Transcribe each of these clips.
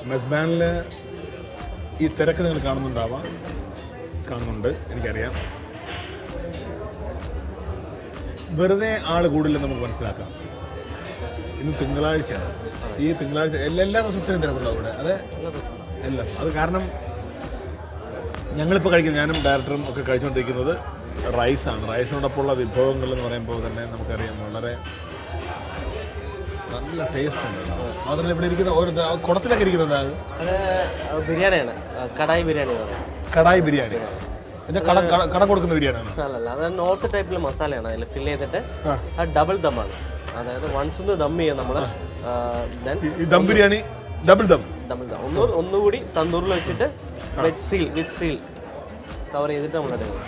മെസ്ബാനിൽ ഈ തിരക്ക് നിങ്ങൾ കാണുന്നുണ്ട് എനിക്കറിയാം. വെറുതെ ആൾ കൂടില്ലെന്ന് നമുക്ക് മനസ്സിലാക്കാം. ഇന്ന് തിങ്കളാഴ്ചയാണ്. ഈ തിങ്കളാഴ്ച എല്ലാ ദിവസത്തിനും തിരക്കുണ്ടാവും ഇവിടെ. അതെ, എല്ലാം. അത് കാരണം ഞങ്ങളിപ്പോൾ കഴിക്കുന്നത്, ഞാനും ഡയറക്ടറും ഒക്കെ കഴിച്ചുകൊണ്ടിരിക്കുന്നത് റൈസാണ്. റൈസിനോടൊപ്പമുള്ള വിഭവങ്ങൾ എന്ന് പറയുമ്പോൾ തന്നെ നമുക്കറിയാം വളരെ നല്ല ടേസ്റ്റ് ഉണ്ട്. മാത്രമല്ല ഇവിടെ ഇരിക്കുന്ന ഒരു കുടത്തിലൊക്കെ ഇരിക്കുന്നത് അത് ബിരിയാണിയാണ്. കടായി ബിരിയാണി. കടായി ബിരിയാണി കട കൊടുക്കുന്ന ബിരിയാണിയാണ്. അല്ലല്ല, അത് നോർത്ത് ടൈപ്പിൽ മസാലയാണ് അതിൽ ഫില്ല് ചെയ്തിട്ട്. അത് ഡബിൾ ദമ്മാണ്. അതായത് വൺസ് ഒന്ന് ദം ചെയ്യാം നമ്മൾ. ദം ബിരിയാണി ഡബിൾ ദം. ഒന്നുകൂടി തന്തൂറിൽ വെച്ചിട്ട് വിത്ത് സീൽ കവർ ചെയ്തിട്ട് നമ്മളെടുക്കും.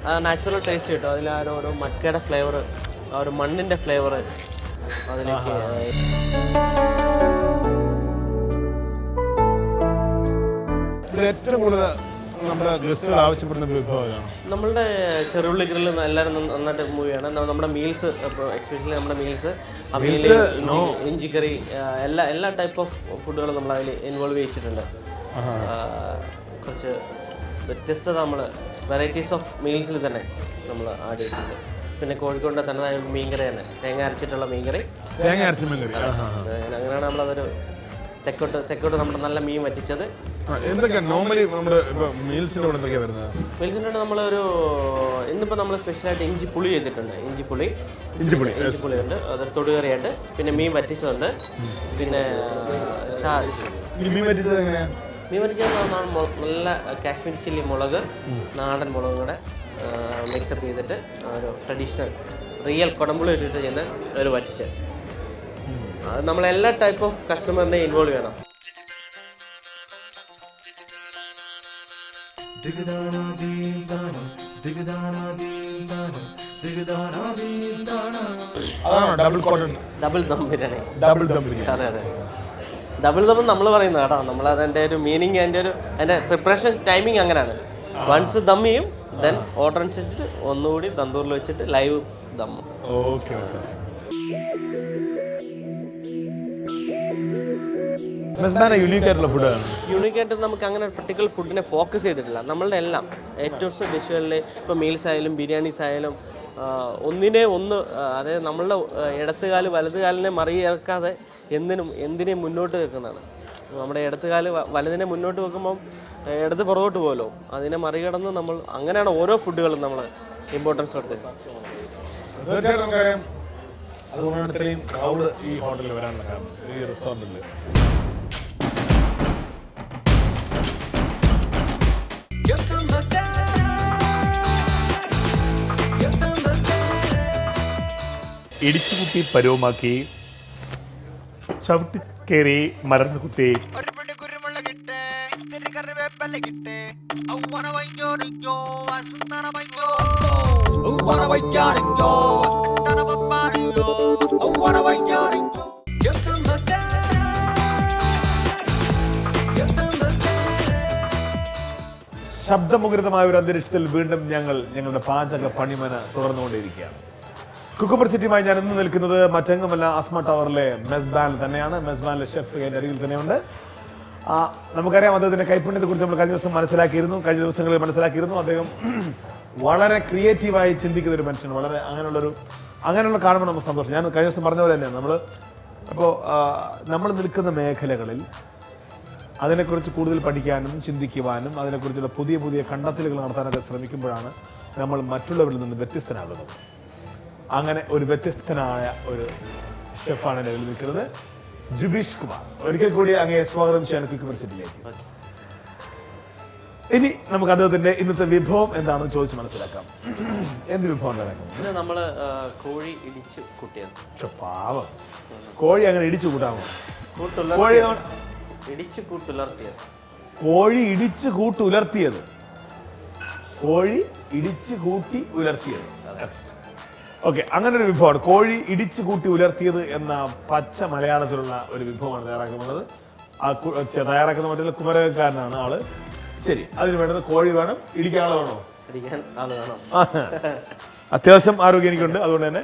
ആ നാച്ചുറൽ ടേസ്റ്റ് കിട്ടും. അതിൽ ആ ഒരു മക്കയുടെ ഫ്ലേവർ, ആ ഒരു മണ്ണിൻ്റെ ഫ്ലേവർ അതിലേക്ക്. ഏറ്റവും കൂടുതൽ നമ്മുടെ ഗസ്റ്റുകൾ ആവശ്യപ്പെടുന്ന വിഭവമാണ് നമ്മളുടെ ചെറുള്ളി ഗ്രില്ല്. എല്ലാവരും നന്നായിട്ട് മൂവിയാണ്. നമ്മുടെ മീൽസ്, എക്സ്പെഷ്യലി നമ്മുടെ മീൽസ്, ഇഞ്ചിക്കറി, എല്ലാ ടൈപ്പ് ഓഫ് ഫുഡുകളും നമ്മൾ അതിൽ ഇൻവോൾവ് ചെയ്യിച്ചിട്ടുണ്ട്. കുറച്ച് വ്യത്യസ്തത നമ്മൾ വെറൈറ്റീസ് ഓഫ് മീൽസിൽ തന്നെ നമ്മൾ ആഡ് ചെയ്തിട്ടുണ്ട്. പിന്നെ കോഴിക്കോടിൻ്റെ തനതായ മീൻകറി തന്നെ, തേങ്ങ അരച്ചിട്ടുള്ള മീൻകറി. അങ്ങനെയാണ് നമ്മളതൊരു തെക്കോട്ട് നമ്മുടെ നല്ല മീൻ വറ്റിച്ചത്. നോർമലി നമ്മുടെ മീൽസിൻ്റെ കൂടെ നമ്മളൊരു ഇന്നിപ്പോൾ നമ്മൾ സ്പെഷ്യലായിട്ട് ഇഞ്ചിപ്പുളി ചെയ്തിട്ടുണ്ട്. ഇഞ്ചിപ്പുളി ഉണ്ട്. അതൊരു തൊടുകറിയായിട്ട്. പിന്നെ മീൻ വറ്റിച്ചതുണ്ട്. പിന്നെ മീൻ വറ്റിച്ചത് നല്ല കാശ്മീരി ചില്ലി മുളക്, നാടൻ മുളകും കൂടെ മിക്സപ്പ് ചെയ്തിട്ട് ഒരു ട്രഡീഷണൽ റിയൽ കുടമ്പുളി ഇട്ടിട്ട് ചെയ്യുന്ന ഒരു വറ്റിച്ച്. അത് നമ്മളെല്ലാ ടൈപ്പ് ഓഫ് കസ്റ്റമറിനെ ഇൻവോൾവ് ചെയ്യണം. ഡബിൾ ദം ബിരിയാണി. അതെ അതെ, ഡബിൾ ദം നമ്മൾ പറയുന്നത് കേട്ടോ. നമ്മളതിൻ്റെ ഒരു മീനിങ്, അതിൻ്റെ പ്രിപ്പറേഷൻ ടൈമിങ് അങ്ങനെയാണ്. വൺസ് ദം ചെയ്യും, ദെൻ ഓർഡർ അനുസരിച്ചിട്ട് ഒന്നുകൂടി തന്തൂറിൽ വെച്ചിട്ട് ലൈവ് ദം. ഓക്കെ. യൂണിക്കായിട്ട് നമുക്ക് അങ്ങനെ പെർട്ടിക്കുലർ ഫുഡിനെ ഫോക്കസ് ചെയ്തിട്ടില്ല. നമ്മളുടെ എല്ലാം ഏറ്റവും ഡിഷുകളിൽ ഇപ്പോൾ മീൽസ് ആയാലും ബിരിയാണീസ് ആയാലും ഒന്നിനെ ഒന്ന്, അതായത് നമ്മളുടെ ഇടത്തുകാല് വലതുകാലിനെ മറികടക്കാതെ എന്തിനേയും മുന്നോട്ട് വെക്കുന്നതാണ്. നമ്മുടെ ഇടത്തുകാല് വലതിനെ മുന്നോട്ട് വെക്കുമ്പം ഇടത് പുറകോട്ട് പോകുമല്ലോ, അതിനെ മറികടന്ന് നമ്മൾ അങ്ങനെയാണ് ഓരോ ഫുഡുകളും നമ്മൾ ഇമ്പോർട്ടൻസ് കൊടുത്തത്. അതുകൊണ്ടാണ് ഇത്രയും ക്രൗഡ് ഈ ഹോട്ടലിൽ വരാനുള്ള കാരണം, ഈ റെസ്റ്റോറൻറ്റിൽ. ഇടിച്ചുകുത്തി പരുവമാക്കി ചവിട്ടിക്കേറി മരന്ന് കുത്തി ശബ്ദമുഖരിതമായ ഒരു അന്തരീക്ഷത്തിൽ വീണ്ടും ഞങ്ങളുടെ പാചക പണിമന തുടർന്നുകൊണ്ടിരിക്കുകയാണ്. കുക്കുംബർ സിറ്റിയുമായി ഞാൻ ഇന്ന് നിൽക്കുന്നത് മറ്റെങ്ങുമല്ല, അസ്മ ടവറിലെ മെസ്ബാൻ തന്നെയാണ്. മെസ്ബാനിലെ ഷെഫ് എൻ്റെ അരികിൽ തന്നെയുണ്ട്. നമുക്കറിയാം അദ്ദേഹത്തിന്റെ കൈപ്പുണ്യത്തെ കുറിച്ച് നമ്മൾ കഴിഞ്ഞ ദിവസങ്ങളിൽ മനസ്സിലാക്കിയിരുന്നു. അദ്ദേഹം വളരെ ക്രിയേറ്റീവായി ചിന്തിക്കുന്ന ഒരു മനുഷ്യൻ. വളരെ അങ്ങനെയുള്ള കാണുമ്പോൾ നമുക്ക് സന്തോഷം. ഞാൻ കഴിഞ്ഞ ദിവസം പറഞ്ഞ പോലെ തന്നെ നമ്മൾ നിൽക്കുന്ന മേഖലകളിൽ അതിനെക്കുറിച്ച് കൂടുതൽ പഠിക്കാനും ചിന്തിക്കുവാനും അതിനെക്കുറിച്ചുള്ള പുതിയ പുതിയ കണ്ടെത്തലുകൾ നടത്താനൊക്കെ ശ്രമിക്കുമ്പോഴാണ് നമ്മൾ മറ്റുള്ളവരിൽ നിന്ന് വ്യത്യസ്തനാകുന്നത്. അങ്ങനെ ഒരു വ്യത്യസ്തനായ ഒരു ഷെഫാണ് എൻ്റെ കയ്യിൽ നിൽക്കുന്നത്, ജുബീഷ് കുമാർ. ഒരിക്കൽ കൂടി അങ്ങേ സ്വാഗതം ചെയ്യാൻ കുക്കുംബർ സിറ്റിയിലേക്ക്. ഇനി നമുക്ക് അദ്ദേഹത്തിന്റെ ഇന്നത്തെ വിഭവം എന്താണെന്ന് ചോദിച്ച് മനസ്സിലാക്കാം. എന്ത് വിഭവം നടക്കുന്നത്? നമ്മള് കോഴി ഇടിച്ചു കൂട്ടിയത്. പാവം, കോഴി അങ്ങനെ ഇടിച്ചു കൂട്ടാമോ? കോഴി ഇടിച്ചു കൂട്ടി ഉലർത്തിയത്. ഓക്കെ, അങ്ങനെ ഒരു വിഭവമാണ് കോഴി ഇടിച്ചു കൂട്ടി ഉലർത്തിയത് എന്ന പച്ച മലയാളത്തിലുള്ള ഒരു വിഭവമാണ് തയ്യാറാക്കുന്നത്. തയ്യാറാക്കുന്ന മറ്റുള്ള കുമരകക്കാരനാണ് ആള്. ശരി, അതിന് വേണ്ടത് കോഴി വേണം, ഇടിക്കാനുള്ള വേണോ? ഇടിക്കാൻ ആള് വേണം. അത്യാവശ്യം ആരോഗ്യം എനിക്കുണ്ട്, അതുകൊണ്ട് തന്നെ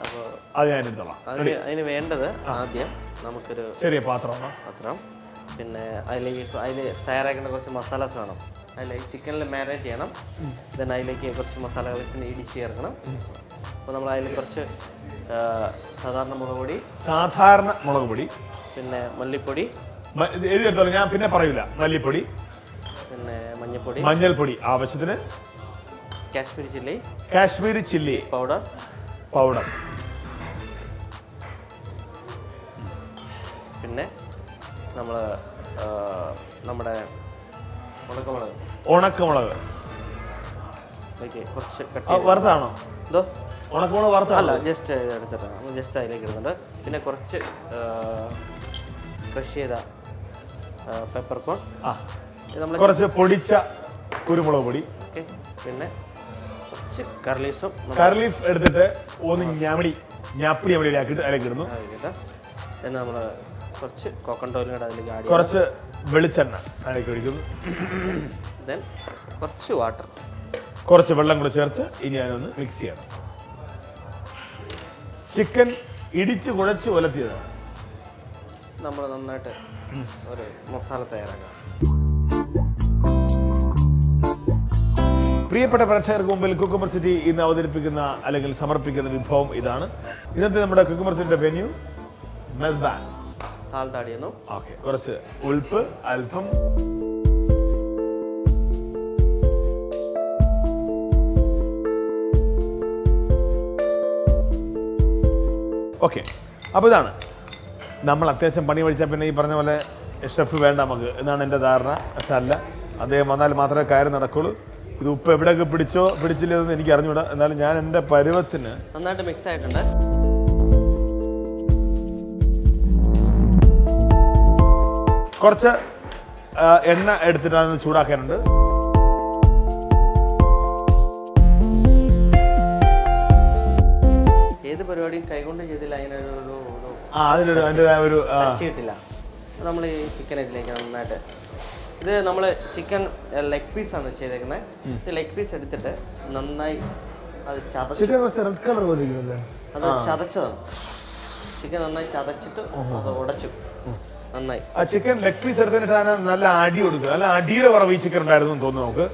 അപ്പോൾ അത് ഞാൻ എടുത്തോളാം. അതിന് വേണ്ടത് ആദ്യം നമുക്കൊരു ചെറിയ പാത്രം, പിന്നെ അതിൽ തയ്യാറാക്കേണ്ട കുറച്ച് മസാലാസ് വേണം. അതിലേക്ക് ചിക്കനിൽ മാരിനേറ്റ് ചെയ്യണം. ദെൻ അതിലേക്ക് കുറച്ച് മസാലകൾ പിന്നെ ഇടിച്ച് ചേർക്കണം. അപ്പോൾ നമ്മൾ അതിൽ കുറച്ച് സാധാരണ മുളക് പൊടി, പിന്നെ മല്ലിപ്പൊടി, എഴുതിയെടുത്തോളൂ, ഞാൻ പിന്നെ പറയൂല. മല്ലിപ്പൊടി, പിന്നെ മഞ്ഞൾപ്പൊടി ആവശ്യത്തിന്, കാശ്മീരി ചില്ലി പൗഡർ, പിന്നെ നമ്മുടെ ഉണക്കമുളക് കുറച്ച് വറുത്താണോ? എന്തോ ഉണക്കമുളക് വറുത്തല്ല, ജസ്റ്റ് എടുത്തിട്ടാണ് ജസ്റ്റ് അതിലേക്ക് ഇടുന്നുണ്ട്. പിന്നെ കുറച്ച് ക്രഷ് ചെയ്ത പെപ്പർകോൺ, കുറച്ച് പൊടിച്ച കുരുമുളക് പൊടി, പിന്നെ കുറച്ച് കർലീഫ് എടുത്തിട്ട് ഒന്ന് ഞാപ്പിടി അവിടെയാക്കിയിട്ട് അതിലേക്ക് ഇടുന്നു. പിന്നെ നമ്മൾ കുറച്ച് കോക്കനട്ട് ഓയിലും കൂടെ അതിലേക്ക് ആഡ്, കുറച്ച് വെളിച്ചെണ്ണ അതിലേക്ക് ഒഴിക്കുന്നു. ദെൻ കുറച്ച് വാട്ടർ, കുറച്ച് വെള്ളം കൂടെ ചേർത്ത് ഇനി അതിനൊന്ന് മിക്സ് ചെയ്യണം. ചിക്കൻ ഇടിച്ച് കുഴച്ച് ഒലത്തിയതാണ്. നമ്മൾ നന്നായിട്ട് ഒരു മസാല തയ്യാറാക്കാം. പ്രിയപ്പെട്ട പ്രേക്ഷകർക്ക് മുമ്പിൽ കുക്കുംബർ സിറ്റി ഇന്ന് അവതരിപ്പിക്കുന്ന അല്ലെങ്കിൽ സമർപ്പിക്കുന്ന വിഭവം ഇതാണ്. ഇന്നത്തെ നമ്മുടെ കുക്കുംബർ സിറ്റിയുടെ വെന്യൂ മെസ്ബാൻ. സാൾട്ട് ആഡ് ചെയ്യുന്നു. ഓക്കെ, കുറച്ച് ഉൾപ്പ്, അല്പം ഓക്കെ. അപ്പോൾ ഇതാണ് നമ്മൾ അത്യാവശ്യം പണി പഠിച്ചാൽ പിന്നെ ഈ പറഞ്ഞ പോലെ ഷെഫ് വേണ്ട നമുക്ക് എന്നാണ് എൻ്റെ ധാരണ. പക്ഷെ അല്ല, അദ്ദേഹം വന്നാൽ മാത്രമേ കാര്യം നടക്കുള്ളൂ. ഇത് ഉപ്പ് എവിടെയൊക്കെ പിടിച്ചില്ലെന്ന് എനിക്ക് അറിഞ്ഞൂടാ. എന്നാലും ഞാൻ എൻ്റെ പരുവത്തിന് നന്നായിട്ട് മിക്സ് ആയിട്ടുണ്ട്. കുറച്ച് എണ്ണ എടുത്തിട്ട് അതൊന്ന് ചൂടാക്കാനുണ്ട്. ഏത് പരിപാടിയും കൈകൊണ്ട് ചെയ്തില്ല, അതിൻ്റെതായ ഒരു കിട്ടില്ല. നമ്മൾ ഈ ചിക്കൻ ഇതിലേക്ക് നന്നായിട്ട്, ഇത് നമ്മൾ ചിക്കൻ ലെഗ് പീസാണ് ചെയ്തേക്കുന്നത്. ഈ ലെഗ് പീസ് എടുത്തിട്ട് നന്നായി അത് ചതച്ചതാണ്. ചിക്കൻ നന്നായി ചതച്ചിട്ട് അത് ഉടച്ചു നന്നായി. ആ ചിക്കൻ ലെഗ് പീസ് എടുത്തിട്ടാണ് നല്ല അടി കൊടുക്കുക. നല്ല അടിയുടെ കുറവ് ഈ ചിക്കൻ ഉണ്ടായിരുന്നു തോന്നുന്നു നമുക്ക്.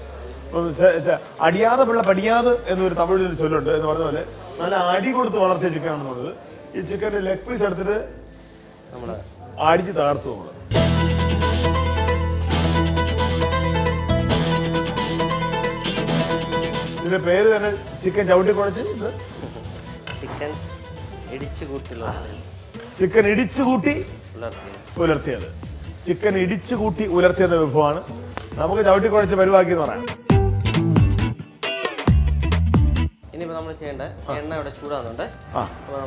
അടിയാതെ പിള്ള പടിയാതെ എന്നൊരു തമിഴിൽ ചൊല്ലുണ്ട് എന്ന് പറഞ്ഞ പോലെ നല്ല അടി കൊടുത്ത് വളർത്തിയ ചിക്കൻ ആണെന്ന് പറഞ്ഞത്. ഈ ചിക്കൻ്റെ ലെഗ് പീസ് എടുത്തിട്ട് നമ്മൾ അടിച്ച് തകർത്തു നമ്മൾ. ഇതിന്റെ പേര് തന്നെ ചിക്കൻ ചവിട്ടി കുഴച്ച് ചിക്കൻ ഇടിച്ചു കൂട്ടി ഉലർത്തിയത്. ചിക്കൻ ഇടിച്ചു കൂട്ടി ഉലർത്തിയത് വിഭവമാണ്. നമുക്ക് ചവിട്ടി കുഴച്ച് പരിവാക്കി എന്ന് പറയാം. ഇനിയിപ്പോ നമ്മൾ ചെയ്യേണ്ട എണ്ണ ഇവിടെ ചൂടാകുന്നുണ്ട്.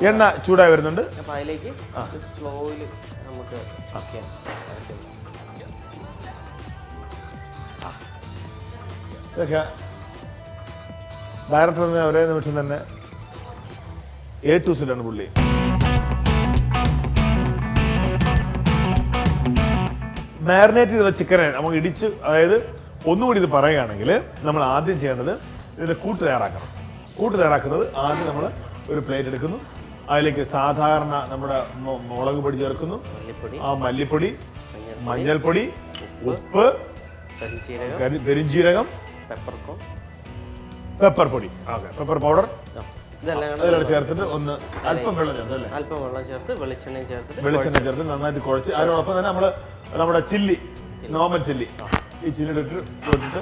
എണ്ണ ചൂടായി വരുന്നുണ്ട്. അപ്പൊ അതിലേക്ക് സ്ലോയില് നമുക്ക് ഇതൊക്കെ ഡയറക്ടർ ഒരേ നിമിഷം തന്നെ A to Z ആണ് പുള്ളി. മാരിനേറ്റ് ചെയ്ത ചിക്കനെ നമുക്ക് ഇടിച്ച്, അതായത് ഒന്നുകൂടി ഇത് പറയുകയാണെങ്കിൽ നമ്മൾ ആദ്യം ചെയ്യേണ്ടത് ഇതിന്റെ കൂട്ട് തയ്യാറാക്കണം. കൂട്ട് തയ്യാറാക്കുന്നത് ആദ്യം നമ്മൾ ഒരു പ്ലേറ്റ് എടുക്കുന്നു. അതിലേക്ക് സാധാരണ നമ്മുടെ മുളക് പൊടി ചേർക്കുന്നു, ആ മല്ലിപ്പൊടി, മഞ്ഞൾപ്പൊടി, ഉപ്പ്, പെരിഞ്ജീരകം, പെപ്പർ പൊടി, പെപ്പർ പൗഡർ ഇതെല്ലാം ചേർത്തിട്ട് ഒന്ന് അല്പം വെള്ളം ചേർത്ത് വെളിച്ചെണ്ണ ചേർത്ത് നന്നായിട്ട് കുഴച്ച് അതിനോടൊപ്പം തന്നെ നമ്മുടെ ചില്ലി, നോർമൽ ചില്ലി, ഈ ചില്ലി ഇട്ടിട്ട്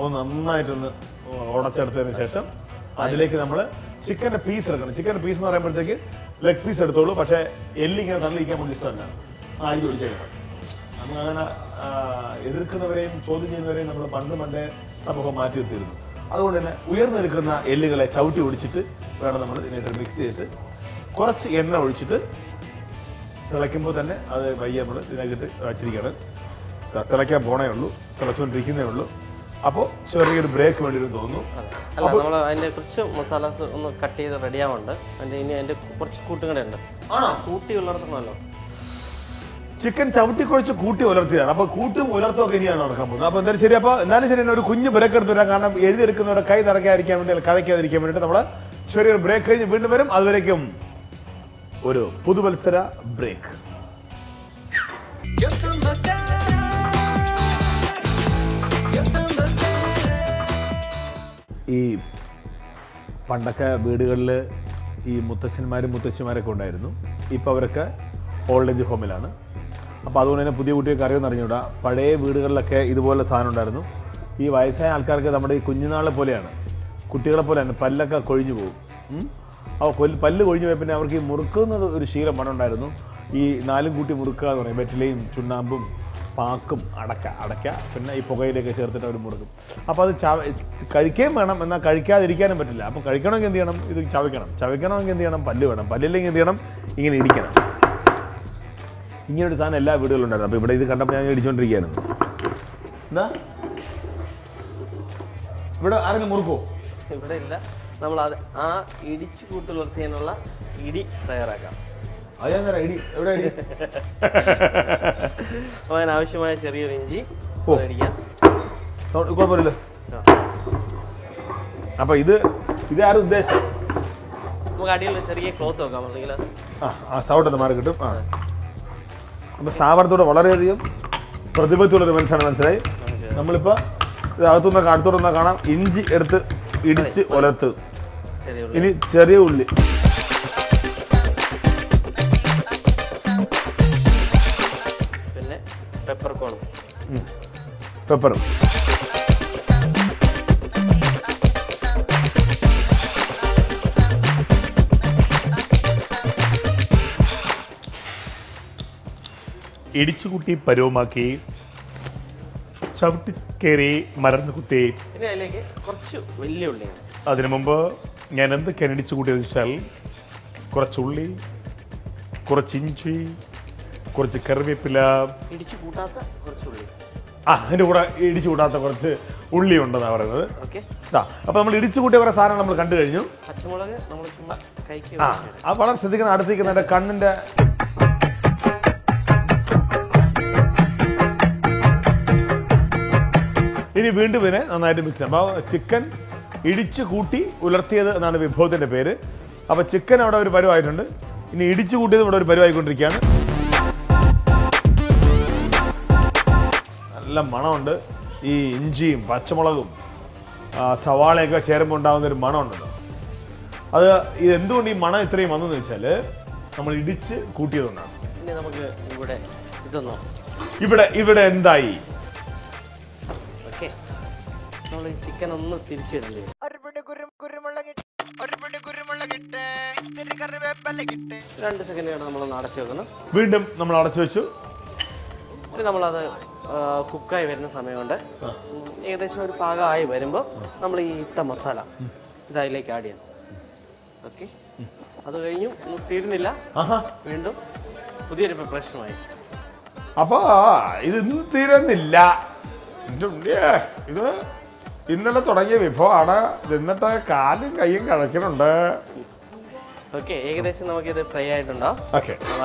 ഒന്ന് നന്നായിട്ടൊന്ന് ഉടച്ചെടുത്തതിന് ശേഷം അതിലേക്ക് നമ്മൾ ചിക്കൻ്റെ പീസ് എടുക്കണം. ചിക്കൻ്റെ പീസ് എന്ന് പറയുമ്പോഴത്തേക്ക് ലെഗ് പീസ് എടുത്തോളൂ. പക്ഷേ എല്ലിങ്ങനെ തള്ളിയിരിക്കാൻ നമുക്ക് ഇഷ്ടമല്ല. ആയി ഒഴിച്ചേക്കണം. നമ്മളങ്ങനെ എതിർക്കുന്നവരെയും ചോദ്യം ചെയ്യുന്നവരെയും നമ്മൾ പണ്ടേ സമൂഹം മാറ്റി നിർത്തിയിരുന്നു. അതുകൊണ്ട് തന്നെ ഉയർന്നു നിൽക്കുന്ന എല്ലുകളെ ചവിട്ടി ഒടിച്ചിട്ട് വേണം നമ്മൾ ഇതിനായിട്ട് മിക്സ് ചെയ്തിട്ട് കുറച്ച് എണ്ണ ഒഴിച്ചിട്ട് തിളയ്ക്കുമ്പോൾ തന്നെ അത് വയ്യ നമ്മൾ ഇതിനകത്ത് വച്ചിരിക്കണം. തിളയ്ക്കാൻ പോണേ ഉള്ളൂ, തിളച്ചുകൊണ്ടിരിക്കുന്നേ ഉള്ളൂ. അപ്പോൾ ചെറിയൊരു ബ്രേക്ക് വേണ്ടി തോന്നുന്നു. അല്ല, നമ്മൾ അതിൻ്റെ കുറച്ച് മസാലാസ് ഒന്ന് കട്ട് ചെയ്ത് റെഡിയാവുന്നുണ്ട്. ഇനി അതിൻ്റെ കുറച്ച് കൂട്ടും കൂടെ ഉണ്ട്. ആണോ? കൂട്ടി ഉള്ളടത്തണമല്ലോ. ചിക്കൻ ചവിട്ടിക്കുഴച്ച് കൂട്ടി ഉലർത്തിയാണ്. അപ്പൊ കൂട്ടും ഉലർത്തുമൊക്കെ ഇനിയാണ് നടക്കാൻ പോകുന്നത്. അപ്പൊ എന്തായാലും ശരി. അപ്പൊ എന്നാലും ശരി, ഒരു കുഞ്ഞ് ബ്രേക്ക് എടുത്ത് വരാം. കാരണം എഴുതിയെടുക്കുന്നവരുടെ കൈ തറക്കാതിരിക്കാൻ വേണ്ടി, കഴയ്ക്കാതിരിക്കാൻ വേണ്ടിയിട്ട് നമ്മൾ ചെറിയൊരു ബ്രേക്ക് കഴിഞ്ഞ് വീണ്ടും വരും. അതുവരേക്കും ഒരു പുതുവത്സര ബ്രേക്ക്. ഈ പണ്ടൊക്കെ വീടുകളിൽ ഈ മുത്തശ്ശന്മാരും മുത്തശ്ശിമാരൊക്കെ ഉണ്ടായിരുന്നു. ഇപ്പോൾ അവരൊക്കെ ഓൾഡ് ഏജ് ഹോമിലാണ്. അപ്പോൾ അതുകൊണ്ട് തന്നെ പുതിയ കുട്ടികൾക്ക് അറിയുമെന്ന് അറിഞ്ഞുകൂടാ. പഴയ വീടുകളിലൊക്കെ ഇതുപോലെ സാധനം ഉണ്ടായിരുന്നു. ഈ വയസ്സായ ആൾക്കാർക്ക് നമ്മുടെ ഈ കുഞ്ഞുനാളെ പോലെയാണ്, കുട്ടികളെ പോലെയാണ്, പല്ലൊക്കെ കൊഴിഞ്ഞു പോകും. അപ്പോൾ പല്ല് കൊഴിഞ്ഞു പോയി പിന്നെ അവർക്ക് ഈ മുറുക്കുന്നത് ഒരു ശീലം പണ്ടുണ്ടായിരുന്നു. ഈ 4 കൂട്ടി മുറുക്കുക എന്ന് പറയും. വെറ്റിലയും ചുണ്ണാമ്പും പാക്കും അടയ്ക്ക പിന്നെ ഈ പുകയിലൊക്കെ ചേർത്തിട്ട് അവർ മുറുക്കും. അപ്പോൾ അത് കഴിക്കുകയും വേണം, എന്നാൽ കഴിക്കാതിരിക്കാനും പറ്റില്ല. അപ്പോൾ കഴിക്കണമെങ്കിൽ എന്ത് ചെയ്യണം? ഇത് ചവയ്ക്കണമെങ്കിൽ എന്ത് ചെയ്യണം? പല്ല് വേണം. പല്ലില്ലെങ്കിൽ എന്ത് ചെയ്യണം? ഇങ്ങനെ ഇടിക്കണം. ഇങ്ങനൊരു സാധനം എല്ലാ വീടുകളിലും ഉണ്ടായിരുന്നു. അപ്പോൾ ഇവിടെ ഇത് കണ്ടപ്പോൾ ഞാൻ ഇടിച്ചുകൊണ്ടിരിക്കുകയായിരുന്നു. എന്താ ഇവിടെ ആരെങ്കിലും മുറുക്കോ? ഇവിടെ ഇല്ല. നമ്മൾ അത് ആ ഇടിച്ചു കൂട്ടുലർത്തിയതിനുള്ള ഇടി തയ്യാറാക്കാം. ഇടി എവിടെ ഇടി? അപ്പോൾ അതിനാവശ്യമായ ചെറിയൊരു ഇഞ്ചി അടിക്കാം. കുഴപ്പമില്ലല്ലോ. അപ്പോൾ ഇതാരും ഉദ്ദേശം നമുക്ക് അടിയിൽ ചെറിയ ക്ലോത്ത് വെക്കാം. അല്ലെങ്കിൽ സൗണ്ട് മാറി കിട്ടും. അപ്പോൾ സ്ഥാപനത്തോട് വളരെയധികം പ്രതിബദ്ധമുള്ളൊരു മനുഷ്യനാണ്, മനസ്സിലായി. നമ്മളിപ്പോൾ അടുത്തോടൊന്ന് കാണാം. ഇഞ്ചി എടുത്ത് ഇടിച്ച് ഉലർത്ത്. ഇനി ചെറിയ ഉള്ളി, പിന്നെ പെപ്പറും. ഇടിച്ചുകൂട്ടി പരുവമാക്കി ചവിട്ടി കയറി മറന്നു കുത്തി. ഇനി അതിലേക്ക് കുറച്ച് വലിയ ഉള്ളിയാണ്. അതിനു മുമ്പ് ഞാൻ എന്തൊക്കെയാണ് ഇടിച്ചു കൂട്ടിയെന്ന് വെച്ചാൽ കുറച്ചുള്ളി, കുറച്ച് ഇഞ്ചി, കുറച്ച് കറിവേപ്പില, ഇടിച്ചു കൂട്ടാത്ത കുറച്ചുള്ളി, അതിൻ്റെ കൂടെ ഇടിച്ചു കൂട്ടാത്ത കുറച്ച് ഉള്ളി ഉണ്ടെന്നാണ് പറയുന്നത്. അപ്പോൾ നമ്മൾ ഇടിച്ചു കൂട്ടിയ കുറേ സാധനങ്ങൾ നമ്മൾ കണ്ടു കഴിഞ്ഞു. പച്ചമുളക് നമ്മൾ ചുമ്മാ കൈക്ക് അത് വളരെ ശ്രദ്ധിക്കണം. അടുത്തേക്കുന്ന എൻ്റെ കണ്ണിൻ്റെ ഇനി വീണ്ടും ഇതിനെ നന്നായിട്ട് മിക്സ് ചെയ്യാം. അപ്പോൾ ചിക്കൻ ഇടിച്ചു കൂട്ടി ഉലർത്തിയത് എന്നാണ് വിഭവത്തിൻ്റെ പേര്. അപ്പോൾ ചിക്കൻ അവിടെ ഒരു പരുവായിട്ടുണ്ട്. ഇനി ഇടിച്ചു കൂട്ടിയത് ഇവിടെ ഒരു പരുവായിക്കൊണ്ടിരിക്കുകയാണ്. നല്ല മണമുണ്ട്. ഈ ഇഞ്ചിയും പച്ചമുളകും സവാളയൊക്കെ ചേരുമ്പോൾ ഉണ്ടാകുന്നൊരു മണമുണ്ടല്ലോ. ഇത് എന്തുകൊണ്ട് ഈ മണം ഇത്രയും വന്നെന്ന് വെച്ചാൽ നമ്മൾ ഇടിച്ച് കൂട്ടിയതുകൊണ്ടാണ്. ഇനി നമുക്ക് ഇവിടെ എന്തായി? നമ്മൾ ഈ ചിക്കൻ ഒന്ന് തിരിച്ചിടല്ലേ. 2 സെക്കൻഡ് നമ്മളൊന്ന് അടച്ചു വെക്കണം. വീണ്ടും നമ്മൾ അടച്ചു വെച്ചു. പിന്നെ നമ്മളത് കുക്കായി വരുന്ന സമയം കൊണ്ട് ഏകദേശം ഒരു പാകമായി വരുമ്പോൾ നമ്മൾ ഈ ഇട്ട മസാല ഇതിലേക്ക് ആഡ് ചെയ്യണം. ഓക്കെ, അത് കഴിഞ്ഞു. തീരുന്നില്ല, വീണ്ടും പുതിയൊരു പ്രിപ്പറേഷനുമായി. അപ്പോൾ ഇതൊന്നും തീരുന്നില്ല. ഇത് ഇന്നലെ തുടങ്ങിയ വിഭവമാണ്. ഇന്നത്തെ കാലും കയ്യും കഴിക്കുന്നുണ്ട്. ഓക്കെ, ഏകദേശം നമുക്കിത് ഫ്രൈ ആയിട്ടുണ്ടാവും.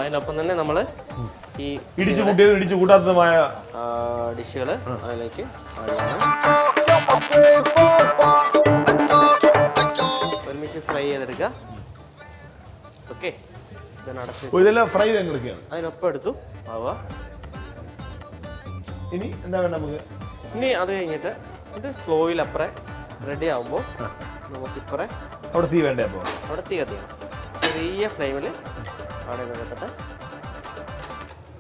അതിനൊപ്പം തന്നെ നമ്മൾ ഈ ഇടിച്ചു കൂട്ടിയതും ഇടിച്ചു കൂട്ടാത്തതുമായ ഡിഷുകൾ അതിലേക്ക് ഒരുമിച്ച് ഫ്രൈ ചെയ്തെടുക്കുക. ഓക്കെ, ഇതെല്ലാം ഫ്രൈ ചെയ്തെടുക്കുകയാണ്. അതിനൊപ്പം എടുത്തു ആവുക. ഇനി എന്താ വേണ്ട നമുക്ക്? ഇനി അത് കഴിഞ്ഞിട്ട് ഇത് സ്ലോയിൽ അപ്പുറം റെഡി ആകുമ്പോൾ നമുക്കിപ്പുറം അവിടെ തീ വേണ്ടേ? അപ്പോൾ അവിടെ തീ കത്തിക്കണം. ചെറിയ ഫ്ലെയിമിൽ അവിടെ കിട്ടട്ടെ.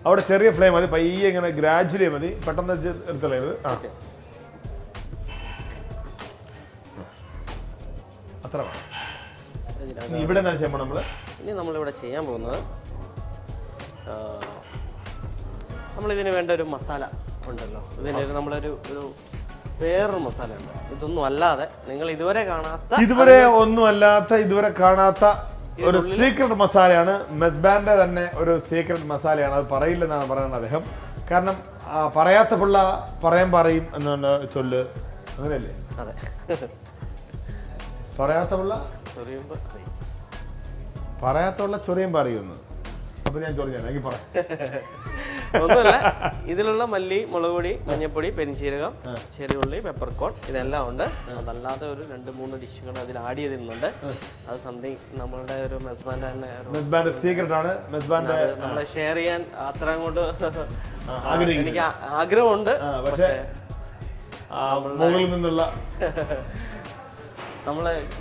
അവിടെ ചെറിയ ഫ്ലെയിം മതി. പയ്യെ ഇങ്ങനെ ഗ്രാജുവലി മതി. പെട്ടെന്ന് എടുത്തല്ലേ ഇത്. അത്ര ഇവിടെ എന്താ ചെയ്യുമ്പോൾ ഇനി നമ്മളിവിടെ ചെയ്യാൻ പോകുന്നത് നമ്മളിതിന് വേണ്ട ഒരു മസാല ഉണ്ടല്ലോ. ഇതിന് നമ്മളൊരു വേറൊരു മസാല ഉണ്ട്. ഇതൊന്നും അല്ലാതെ നിങ്ങൾ ഇതുവരെ കാണാത്ത ഒരു സീക്രട്ട് മസാലയാണ്. മെസ്ബാന്റെ തന്നെ ഒരു സീക്രട്ട് മസാലയാണ്. അത് പറയില്ലെന്നാണ് പറയുന്നത് അദ്ദേഹം. കാരണം പറയാത്ത പിള്ള പറയും എന്നാണ് ചൊല്ല്. അങ്ങനെയല്ലേ? അതെ, പറയാത്ത പിള്ള ചൊറിയും പറയുന്നു. അപ്പൊ ഞാൻ ചൊറിയാൻ പറയാം. ഒന്നുമല്ല, ഇതിലുള്ള മല്ലി, മുളക് പൊടി, മഞ്ഞപ്പൊടി, പെരിഞ്ചീരകം, ചെറിയ ഉള്ളി, പെപ്പർകോൺ ഇതെല്ലാം ഉണ്ട്. അതല്ലാതെ ഒരു 2-3 ഡിഷുകൾ അതിൽ ആഡ് ചെയ്തിരുന്നുണ്ട്. അത് സംതിങ് നമ്മളുടെ ഒരു മെസ്ബാൻ്റെ തന്നെ സീക്രട്ട് ആണ്. നമ്മളെ ഷെയർ ചെയ്യാൻ അത്ര അങ്ങോട്ട് എനിക്ക് ആഗ്രഹമുണ്ട്. പക്ഷേ മുകളിൽ നിന്നുള്ള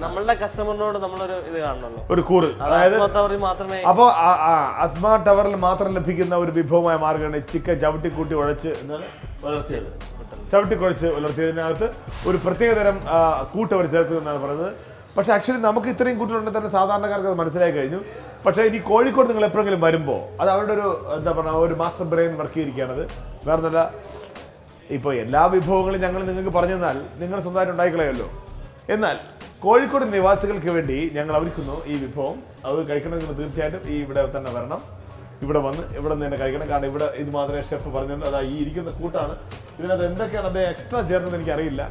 നമ്മളുടെ കസ്റ്റമറിനോട് നമ്മളൊരു ഇത് കാണണല്ലോ, ഒരു കൂറ്. ടവറിൽ മാത്രമേ. അപ്പോൾ അസ്മ ടവറിൽ മാത്രം ലഭിക്കുന്ന ഒരു വിഭവമായ മാർഗ്ഗമാണ് ചിക്കൻ ചവിട്ടിക്കൂട്ടി ഉഴച്ച് വളർത്തിയത്. ചവിട്ടിക്കുഴച്ച് വളർത്തിയതിനകത്ത് ഒരു പ്രത്യേകതരം കൂട്ടവർ ചേർക്കുന്നതെന്നാണ് പറയുന്നത്. പക്ഷെ ആക്ച്വലി നമുക്ക് ഇത്രയും കൂട്ടുകളുണ്ടെങ്കിൽ തന്നെ സാധാരണക്കാർക്ക് അത് മനസ്സിലായി കഴിഞ്ഞു. പക്ഷേ ഇനി കോഴിക്കോട് നിങ്ങൾ എപ്പോഴെങ്കിലും വരുമ്പോൾ അത് അവരുടെ ഒരു എന്താ പറയുക ഒരു മാസ്റ്റർ ബ്രെയിൻ വർക്ക് ചെയ്തിരിക്കുകയാണത്. വേറെ നല്ല ഇപ്പോൾ എല്ലാ വിഭവങ്ങളും ഞങ്ങൾ നിങ്ങൾക്ക് പറഞ്ഞു തന്നാൽ നിങ്ങൾ സ്വന്തമായിട്ട് ഉണ്ടായിക്കളയല്ലോ. എന്നാൽ കോഴിക്കോട് നിവാസികൾക്ക് വേണ്ടി ഞങ്ങൾ ഒരുക്കുന്നു ഈ വിഭവം. അത് കഴിക്കണമെങ്കിൽ തീർച്ചയായിട്ടും ഈ ഇവിടെ തന്നെ വരണം. ഇവിടെ വന്ന് ഇവിടെ നിന്ന് തന്നെ കഴിക്കണം. കാരണം ഇവിടെ ഇത് മാത്രമേ ഷെഫ് പറഞ്ഞുള്ളൂ. അതാ ഈ ഇരിക്കുന്ന കൂട്ടാണ്. ഇതിനകത്ത് എന്തൊക്കെയാണ് അദ്ദേഹം എക്സ്ട്രാ ചേർന്നത് എനിക്കറിയില്ല.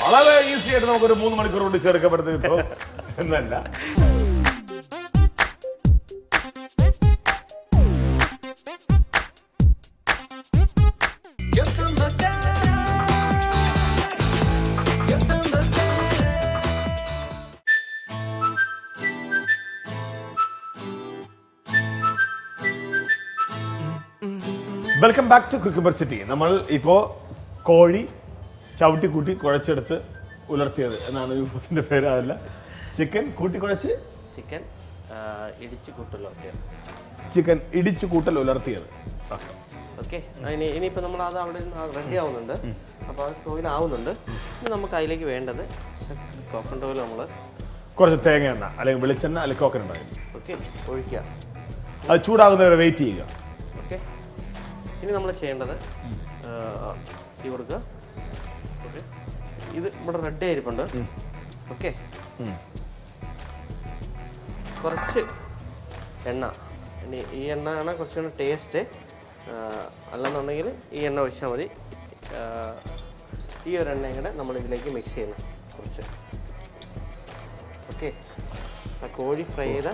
വളരെ ഈസി ആയിട്ട് നമുക്കൊരു 3 മണിക്കൂർ കൊണ്ട് ചേർക്കാൻ പറ്റുന്ന വിഭവം എന്നല്ല. Welcome back to cucumber city. നമ്മൾ ഇപ്പോൾ കോഴി ചവിട്ടിക്കൂട്ടി കുഴച്ചെടുത്ത് ഉലർത്തിയത് എന്നാണ് വിഭവത്തിൻ്റെ പേര്. അതല്ല, ചിക്കൻ കൂട്ടിക്കുഴച്ച് ചിക്കൻ ഇടിച്ചു കൂട്ടൽ ഉലർത്തിയത്. ഓക്കെ, ഇനിയിപ്പോൾ നമ്മൾ അത് അവിടെ റെഡി ആവുന്നുണ്ട്. അപ്പോൾ അത് സോയിലാവുന്നുണ്ട്. ഇനി നമുക്ക് അതിലേക്ക് വേണ്ടത് കോക്കനട്ട് ഓയിൽ. നമ്മൾ കുറച്ച് തേങ്ങ എണ്ണ അല്ലെങ്കിൽ വെളിച്ചെണ്ണ അല്ലെങ്കിൽ കോക്കനട്ട് ഓയിൽ ഓക്കെ ഒഴിക്കുക. അത് ചൂടാകുന്നവരെ വെയിറ്റ് ചെയ്യുക. ഓക്കെ, ഇനി നമ്മൾ ചെയ്യേണ്ടത് തീ കൊടുക്കുക. ഓക്കെ, ഇത് ഇവിടെ റെഡി ആയിരിപ്പുണ്ട്. ഓക്കെ, കുറച്ച് എണ്ണ. ഇനി ഈ എണ്ണയാണ് കുറച്ചുകൂടി ടേസ്റ്റ്. അല്ലെന്നുണ്ടെങ്കിൽ ഈ എണ്ണ ഒഴിച്ചാൽ മതി. ഈ ഒരു എണ്ണയും കൂടെ നമ്മൾ ഇതിലേക്ക് മിക്സ് ചെയ്യണം കുറച്ച്. ഓക്കെ, ആ കോഴി ഫ്രൈ ചെയ്ത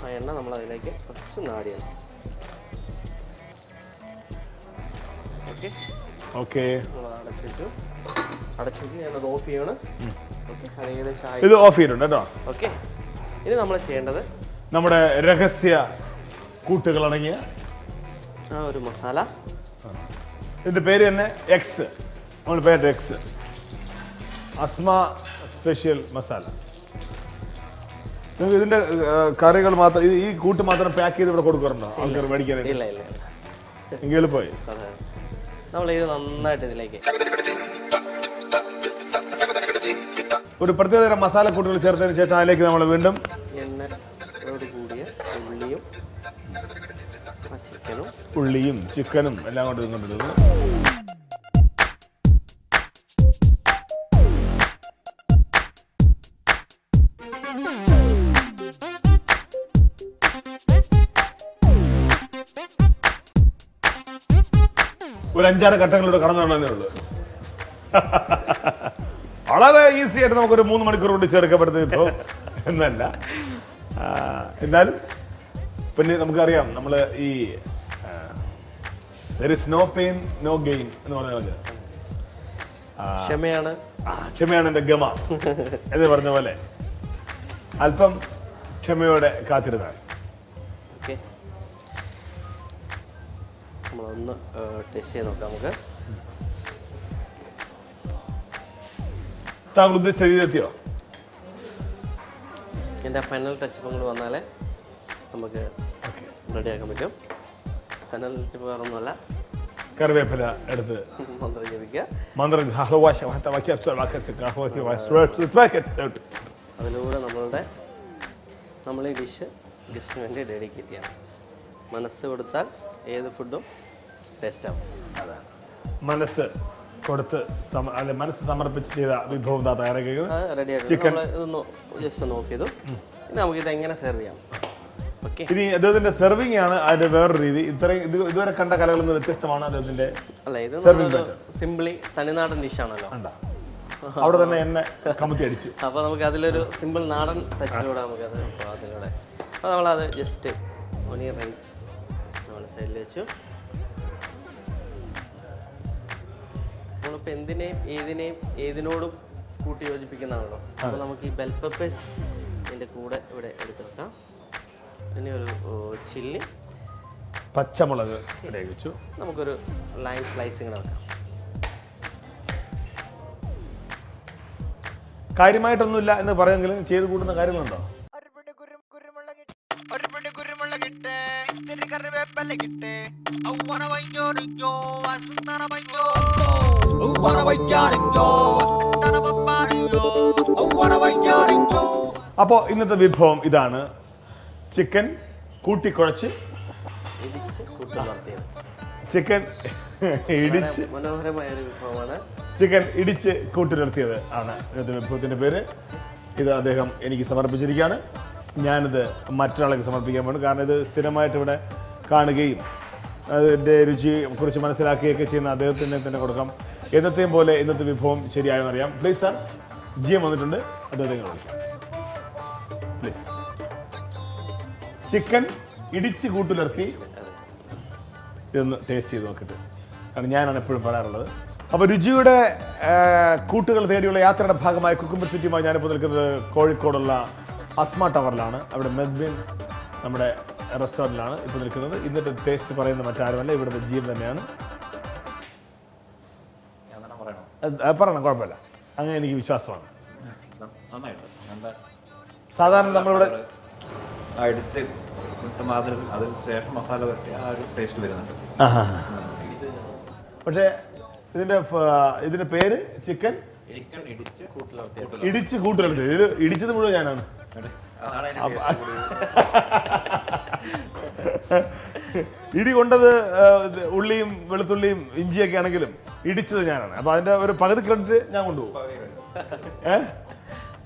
ആ എണ്ണ നമ്മൾ അതിലേക്ക് കുറച്ച് ആഡ് ചെയ്യണം. ഓക്കെ ഓക്കെ, നമ്മൾ അടച്ചു വെച്ച് ഞാനത് ഓഫ് ചെയ്യണം. ഓക്കെ, അത് ഏകദേശം ഇത് ഓഫ് ചെയ്തിട്ടുണ്ട് കേട്ടോ. ഓക്കെ, ഇനി നമ്മൾ ചെയ്യേണ്ടത് നമ്മുടെ രഹസ്യ കൂട്ടുകളടങ്ങിയ ആ ഒരു മസാല. ഇതിൻ്റെ പേര് തന്നെ എക്സ്. നമ്മുടെ പേര് എക്സ്, അസ്മ സ്പെഷ്യൽ മസാല. നിങ്ങൾക്ക് ഇതിൻ്റെ കറികൾ മാത്രം ഈ കൂട്ട് മാത്രം പാക്ക് ചെയ്ത് ഇവിടെ കൊടുക്കാറുണ്ടോ ആൾക്കാർ മേടിക്കാനായിട്ട്? ഇല്ല ഇല്ല, എങ്കിൽ എളുപ്പമായി. നമ്മൾ ഇത് നന്നായിട്ട് ഇതിലേക്ക് ഒരു പ്രത്യേകതരം മസാലക്കൂട്ടുകൾ ചേർത്തതിന് ശേഷം അതിലേക്ക് നമ്മൾ വീണ്ടും എണ്ണയോട് കൂടിയ ഉള്ളിയും ചിക്കനും എല്ലാം കൊണ്ട് ഇങ്ങോട്ടിടുന്നു. ഒരു 5-6 ഘട്ടങ്ങളിലൂടെ കടന്നു കാണുന്നേ ഉള്ളൂ. വളരെ ഈസി ആയിട്ട് നമുക്കൊരു 3 മണിക്കൂർ കൊണ്ട് ചേർക്കപ്പെടുന്നത് ഇപ്പോൾ എന്നല്ല. എന്നാലും പിന്നെ നമുക്കറിയാം, നമ്മൾ ഈ there is no pain no gain എന്ന് പറഞ്ഞ ക്ഷമയാണ് എൻ്റെ ഗമ എന്ന് പറഞ്ഞ പോലെ അല്പം ക്ഷമയോടെ കാത്തിരുന്നാൽ. ഓക്കെ, നമ്മളൊന്ന് ടേസ്റ്റ് ചെയ്ത് നോക്കാം. നമുക്ക് താങ്കൾ ഉദ്ദേശിച്ച രീതിയിലെത്തിയോ? എൻ്റെ ഫൈനൽ ടച്ച് കൊണ്ട് വന്നാലേ നമുക്ക് റെഡിയാക്കാൻ പറ്റും. ഫൈനൽ ടച്ച് വേറൊന്നുമല്ല, കറിവേപ്പില എടുത്ത് മന്ത്രം ജപിക്കുക. അതിലൂടെ നമ്മൾ ഈ ഡിഷ് ഗസ്റ്റിന് വേണ്ടി ഡെഡിക്കേറ്റ് ചെയ്യണം. മനസ്സ് കൊടുത്താൽ ഏത് ഫുഡും ടേസ്റ്റ് ആവും. അതാണ് മനസ്സ് കൊടുത്ത് മനസ്സ് സമർപ്പിച്ച് ചെയ്ത വിഭവം റെഡി ആയിട്ട് ജസ്റ്റ് ഒന്ന് ഓഫ് ചെയ്തു. ഇനി നമുക്കിത് എങ്ങനെ സെർവ് ചെയ്യാം? ഓക്കെ. ഇനി അദ്ദേഹത്തിന്റെ സെർവിംഗ് ആണ് അതിന്റെ വേറൊരു രീതി. ഇതുവരെ കണ്ട കലകളിൽ നിന്ന് വ്യത്യസ്തമാണ് അദ്ദേഹത്തിന്റെ. അല്ല, ഇത് സിംപിളി തനിനാടൻ ഡിഷാണല്ലോ. അവിടെ തന്നെ എന്നെ കമത്തി അടിച്ചു. അപ്പോൾ നമുക്ക് അതിലൊരു സിമ്പിൾ നാടൻ ടച്ചിലൂടെ നമുക്കത് അതിലൂടെ അപ്പോൾ നമ്മളത് ജസ്റ്റ് ഒനിയൻ റൈസ് നമ്മൾ സൈഡിൽ വെച്ചു. നമ്മളിപ്പോൾ ഏതിനോടും കൂട്ടി യോജിപ്പിക്കുന്നതാണല്ലോ. അപ്പോൾ നമുക്ക് ഈ ബെൽ പെപ്പേഴ്സ് ഇതിൻ്റെ കൂടെ ഇവിടെ എടുത്ത് വെക്കാം. പിന്നെ ഒരു ചില്ലി, പച്ചമുളക് വെച്ചു. നമുക്കൊരു ലൈൻ സ്ലൈസിങ്ങനെ വെക്കാം. കാര്യമായിട്ടൊന്നുമില്ല എന്ന് പറയുമെങ്കിലും ചെയ്ത് കൂട്ടുന്ന കാര്യങ്ങളുണ്ടോ? അപ്പോൾ ഇന്നത്തെ വിഭവം ഇതാണ്. ചിക്കൻ കൂട്ടിക്കുഴച്ച്, ചിക്കൻ ഇടിച്ച്, മനോഹരമായ ഒരു വിഭവമാണ്. ചിക്കൻ ഇടിച്ച് കൂട്ടിനിർത്തിയത് ആണ് ഇന്നത്തെ വിഭവത്തിന്റെ പേര്. ഇത് അദ്ദേഹം എനിക്ക് സമർപ്പിച്ചിരിക്കുകയാണ്. ഞാനിത് മറ്റൊരാൾക്ക് സമർപ്പിക്കാൻ പോകുന്നു. കാരണം ഇത് സ്ഥിരമായിട്ട് ഇവിടെ കാണുകയും അതിൻ്റെ രുചിയെ കുറിച്ച് മനസ്സിലാക്കുകയൊക്കെ ചെയ്യുന്ന അദ്ദേഹത്തിന് തന്നെ കൊടുക്കാം. എന്നത്തെയും പോലെ ഇന്നത്തെ വിഭവം ശരിയായെന്ന് അറിയാം. പ്ലീസ് സാർ, GM വന്നിട്ടുണ്ട്, അദ്ദേഹത്തെ വിളിക്കാം പ്ലീസ്. ചിക്കൻ ഇടിച്ച് കൂട്ടിനിർത്തി ഇതൊന്ന് ടേസ്റ്റ് ചെയ്ത് നോക്കിയിട്ട്, കാരണം ഞാനാണ് എപ്പോഴും പറയാറുള്ളത്. അപ്പോൾ രുചിയുടെ കൂട്ടുകൾ തേടിയുള്ള യാത്രയുടെ ഭാഗമായി കുക്കുംബർ സിറ്റിയുമായി ഞാനിപ്പോൾ നിൽക്കുന്നത് കോഴിക്കോടുള്ള അസ്മ ടവറിലാണ്. അവിടെ മെസ്ബിൻ നമ്മുടെ റെസ്റ്റോറൻറ്റിലാണ് ഇപ്പോൾ നിൽക്കുന്നത്. ഇന്നത്തെ ടേസ്റ്റ് പറയുന്ന മറ്റാരുമല്ല, ഇവിടുത്തെ GM തന്നെയാണ്. പറയണം, കുഴപ്പമില്ല, അങ്ങനെ എനിക്ക് വിശ്വാസമാണ്. സാധാരണ നമ്മളിവിടെ അടിച്ച് അതിന് ശേഷം മസാല വരട്ടി ആ ഒരു ടേസ്റ്റ് വരുന്നുണ്ട്. പക്ഷേ ഇതിന്റെ പേര് ചിക്കൻ ഇടിച്ച് കൂട്ടിലെടുത്ത്. ഇത് ഇടിച്ചത് മുഴുവൻ ഞാനാണ്. ഇടി കൊണ്ടത് ഉള്ളിയും വെളുത്തുള്ളിയും ഇഞ്ചിയൊക്കെ ആണെങ്കിലും ഇടിച്ചത് ഞാനാണ്. അപ്പൊ അതിന്റെ ഒരു പകുതി ക്രെഡിറ്റ് ഞാൻ കൊണ്ടുപോകും.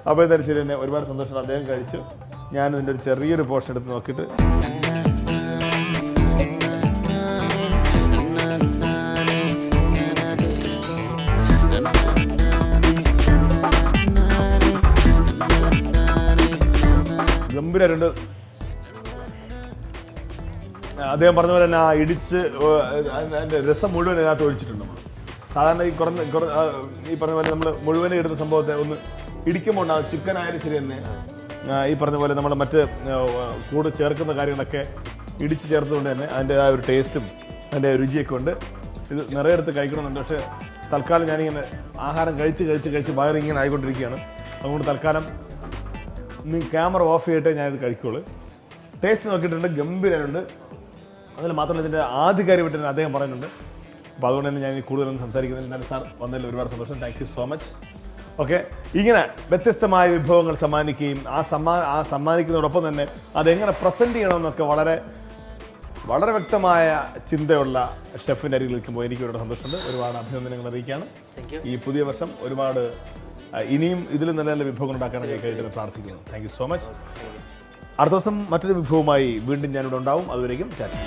അപ്പോൾ എന്തായാലും ശരി തന്നെ, ഒരുപാട് സന്തോഷം. അദ്ദേഹം കഴിച്ചു. ഞാൻ ഇതിൻ്റെ ഒരു ചെറിയൊരു പോർഷൻ എടുത്ത് നോക്കിയിട്ട് ഗംഭീരമായിട്ടുണ്ട്. അദ്ദേഹം പറഞ്ഞ പോലെ തന്നെ ആ ഇടിച്ച് അതിൻ്റെ രസം മുഴുവൻ ഇതിനകത്ത് ഒഴിച്ചിട്ടുണ്ട്. നമ്മൾ സാധാരണ ഈ പറഞ്ഞ പോലെ നമ്മൾ മുഴുവനും ഇടുന്ന സംഭവത്തെ ഒന്ന് ഇടിക്കുമ്പോൾ ഉണ്ടാകും. ചിക്കൻ ആയാലും ശരി തന്നെ ഈ പറഞ്ഞ പോലെ നമ്മൾ മറ്റ് കൂടെ ചേർക്കുന്ന കാര്യങ്ങളൊക്കെ ഇടിച്ച് ചേർത്തുകൊണ്ട് തന്നെ അതിൻ്റെതായ ഒരു ടേസ്റ്റും അതിൻ്റെ രുചിയൊക്കെ ഉണ്ട്. ഇത് നിറയെ എടുത്ത് കഴിക്കണമെന്നുണ്ട്. പക്ഷേ തൽക്കാലം ഞാനിങ്ങനെ ആഹാരം കഴിച്ച് വയറിങ്ങനെ ആയിക്കൊണ്ടിരിക്കുകയാണ്. അതുകൊണ്ട് തൽക്കാലം ക്യാമറ ഓഫ് ചെയ്തിട്ടേ ഞാനിത് കഴിക്കുള്ളൂ. ടേസ്റ്റ് നോക്കിയിട്ടുണ്ട്, ഗംഭീരമുണ്ട്. അതിൽ മാത്രമല്ല ഇതിൻ്റെ ആധികാരികമായിട്ട് തന്നെ അദ്ദേഹം പറയുന്നുണ്ട്. അപ്പോൾ അതുകൊണ്ട് തന്നെ ഞാൻ കൂടുതലൊന്നും സംസാരിക്കുന്നില്ല. എന്നാലും സാർ വന്നതിൽ ഒരുപാട് സന്തോഷം. Thank you so much. Okay, ഇങ്ങനെ വ്യത്യസ്തമായ വിഭവങ്ങൾ സമ്മാനിക്കുകയും ആ സമ്മാനിക്കുന്നതോടൊപ്പം തന്നെ അതെങ്ങനെ പ്രസൻറ്റ് ചെയ്യണമെന്നൊക്കെ വളരെ വളരെ വ്യക്തമായ ചിന്തയുള്ള ഷെഫിൻ്റെ അരികിൽ നിൽക്കുമ്പോൾ എനിക്ക് ഒരുപാട് സന്തോഷമുണ്ട്. ഒരുപാട് അഭിനന്ദനങ്ങൾ അറിയിക്കുകയാണ്. ഈ പുതിയ വർഷം ഒരുപാട് ഇനിയും ഇതിൽ നല്ല നല്ല വിഭവങ്ങൾ ഉണ്ടാക്കാനൊക്കെ കഴിയുമെന്ന് പ്രാർത്ഥിക്കുന്നു. Thank you so much. അടുത്ത ദിവസം മറ്റൊരു വിഭവമായി വീണ്ടും ഞാനിവിടെ ഉണ്ടാവും. അതുവരേക്കും ചാറ്റ്.